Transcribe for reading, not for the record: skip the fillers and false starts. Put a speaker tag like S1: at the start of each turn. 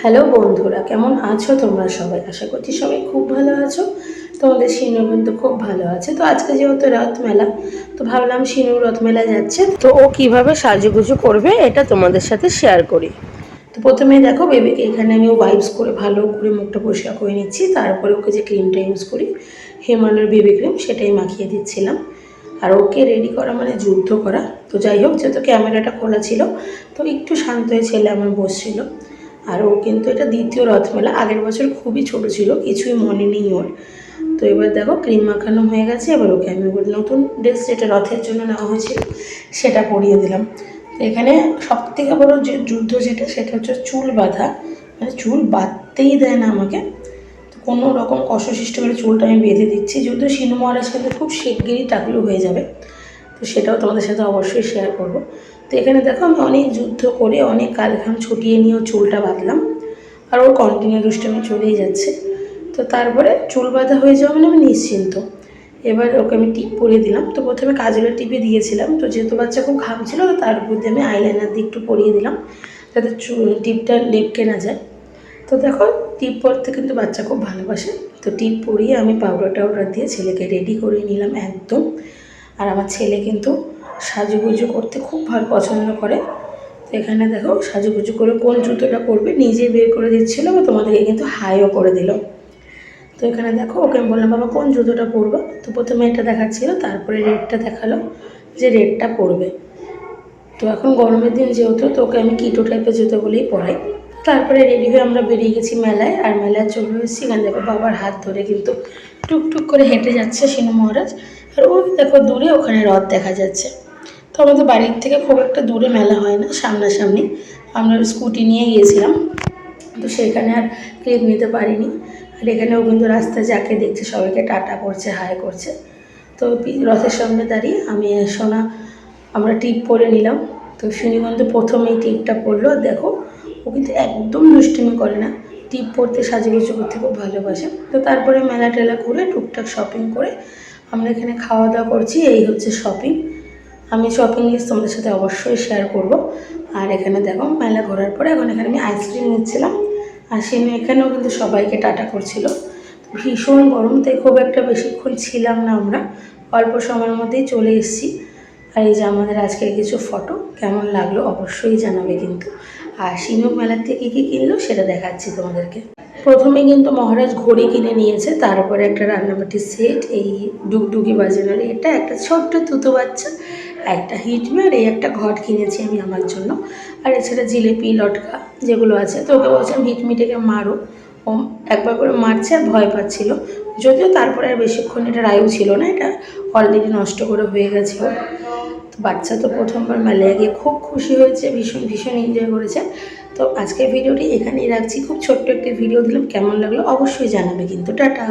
S1: Hello বন্ধুরা, কেমন আছো তোমরা সবাই? আশা করছি সবাই খুব ভালো আছো। তোমাদের শিনু কিন্তু খুব ভালো আছে। তো আজকে যেহেতু রথ মেলা, তো ভাবলাম শিনু রথ মেলা যাচ্ছে, তো ও কিভাবে সাজুগুজু করবে এটা তোমাদের সাথে শেয়ার করি। তো প্রথমেই দেখো বেবিকে এখানে আমি ওয়াইপস করে ভালো করে মুখটা পরিষ্কার করে নিচ্ছি। তারপরে ওকে যে ক্রিমটা ইউজ করি, হিমালয়ের বেবি ক্রিম, সেটাই মাখিয়ে দিচ্ছিলাম। আর ওকে রেডি করা মানে যুদ্ধ করা। তো যাই হোক, যেহেতু ক্যামেরাটা খোলা ছিল, তো একটু শান্ত হয়ে ছেলে আমার বসছিল। আর ও কিন্তু এটা দ্বিতীয় রথমেলা, আগের বছর খুবই ছোট ছিল, কিছুই মনে নেই ওর। তো এবার দেখো ক্রিম মাখানো হয়ে গেছে। এবার ওকে আমি ওর নতুন ড্রেস, যেটা রথের জন্য নেওয়া হয়েছিল, সেটা পরিয়ে দিলাম। তো এখানে সব থেকে বড় যে যুদ্ধ যেটা, সেটা হচ্ছে চুল বাঁধা। মানে চুল বাঁধতেই দেয় না আমাকে, তো কোনো রকম কষ্টসৃষ্ট করে চুলটা আমি বেঁধে দিচ্ছি। যদিও শিনু মহারাজ কিন্তু খুব শিগগিরই টাকলু হয়ে যাবে, তো সেটাও তোমাদের সাথে অবশ্যই শেয়ার করব। তো এখানে দেখো আমি অনেক যুদ্ধ করে অনেক কালঘাম ছুটিয়ে নিয়েও চুলটা বাঁধলাম। আর ওর কন্টিনিউ দুষ্টামি চলেই যাচ্ছে। তো তারপরে চুল বাঁধা হয়ে যাওয়া মানে আমি নিশ্চিন্ত। এবার ওকে আমি টিপ পরিয়ে দিলাম। তো প্রথমে কাজলের টিপে দিয়েছিলাম, তো যেহেতু বাচ্চা খুব ঘামছিল, তো তার উপর দিয়ে আমি আইলাইনার দিয়ে একটু পরিয়ে দিলাম, যাতে টিপটা লেপকে না যায়। তো দেখো টিপ পরতে কিন্তু বাচ্চা খুব ভালোবাসে। তো টিপ পরিয়ে আমি পাউডার টাউডার দিয়ে ছেলেকে রেডি করে নিলাম একদম। আর আমার ছেলে কিন্তু সাজুগুজু করতে খুব ভালো পছন্দ করে। তো এখানে দেখো সাজুগুজু করে কোন জুতোটা পরবে নিজে বের করে দিচ্ছিলো, বা তোমাদেরকে কিন্তু হাইও করে দিল। তো এখানে দেখো ওকে আমি বললাম, বাবা কোন জুতোটা পরবো? তো প্রথমে এটা দেখাচ্ছিল, তারপরে রেডটা দেখালো যে রেডটা পরবে। তো এখন গরমের দিন যেহেতু, তো ওকে আমি কিটো টাইপের জুতোগুলোই পরাই। তারপরে রেডি হয়ে আমরা বেরিয়ে গেছি মেলায়। আর মেলায় চলে এসেছি, এখানে দেখো বাবার হাত ধরে কিন্তু টুকটুক করে হেঁটে যাচ্ছে শিনু মহারাজ। আর ওই দেখো দূরে ওখানে রথ দেখা যাচ্ছে। তো আমাদের বাড়ির থেকে খুব একটা দূরে মেলা হয় না, সামনাসামনি। আমরা স্কুটি নিয়ে গিয়েছিলাম, তো সেখানে আর ক্লিপ নিতে পারিনি। আর এখানেও কিন্তু রাস্তায় যাকে দেখছে সবাইকে টাটা করছে, হাই করছে। তো রথের সামনে দাঁড়িয়ে আমি সোনা আমরা টিপ পরে নিলাম। তো শিনু কিন্তু প্রথমেই টিপটা পরলো। দেখো ও কিন্তু একদম দুষ্টুমি করে না, টিপ পরতে সাজুগুজু করতে খুব ভালোবাসে। তো তারপরে মেলা টেলা ঘুরে টুকটাক শপিং করে আমরা এখানে খাওয়া দাওয়া করছি। এই হচ্ছে শপিং। আমি শপিং লিস্ট তোমাদের সাথে অবশ্যই শেয়ার করব। আর এখানে দেখো মেলা ঘোরার পরে এখন এখানে আমি আইসক্রিম নিচ্ছিলাম। আর শিনু এখানেও কিন্তু সবাইকে টাটা করছিল। ভীষণ গরম, তাই খুব একটা বেশিক্ষণ ছিলাম না আমরা, অল্প সময়ের মধ্যেই চলে এসেছি। আর এই যে আমাদের আজকের কিছু ফটো, কেমন লাগলো অবশ্যই জানাবে কিন্তু। আর শিনু মেলার থেকে কী কিনলো সেটা দেখাচ্ছি তোমাদেরকে। প্রথমে কিন্তু মহারাজ ঘড়ি কিনে নিয়েছে, তারপরে একটা রান্নাবাটির সেট, এই ডুগডুগি বাজানোর এটা, একটা ছোট্ট তুতো বাচ্চা, একটা হিটমি, আর এই একটা ঘট কিনেছি আমি আমার জন্য। আর এছাড়া জিলেপি লটকা যেগুলো আছে। তো ওকে বলছিলাম হিটমিটাকে মারো, ও একবার করে মারছে আর ভয় পাচ্ছিল। যদিও তারপরে আর বেশিক্ষণ এটা রায়ও ছিল না, এটা অলরেডি নষ্ট করে হয়ে গেছে ওর। তো বাচ্চা তো প্রথমবার মেলায় গিয়ে খুব খুশি হয়েছে, ভীষণ ভীষণ এনজয় করেছে। তো আজকের ভিডিওটি এখানেই রাখছি, খুব ছোট্ট একটি ভিডিও দিলাম, কেমন লাগলো অবশ্যই জানাবে কিন্তু। টাটা।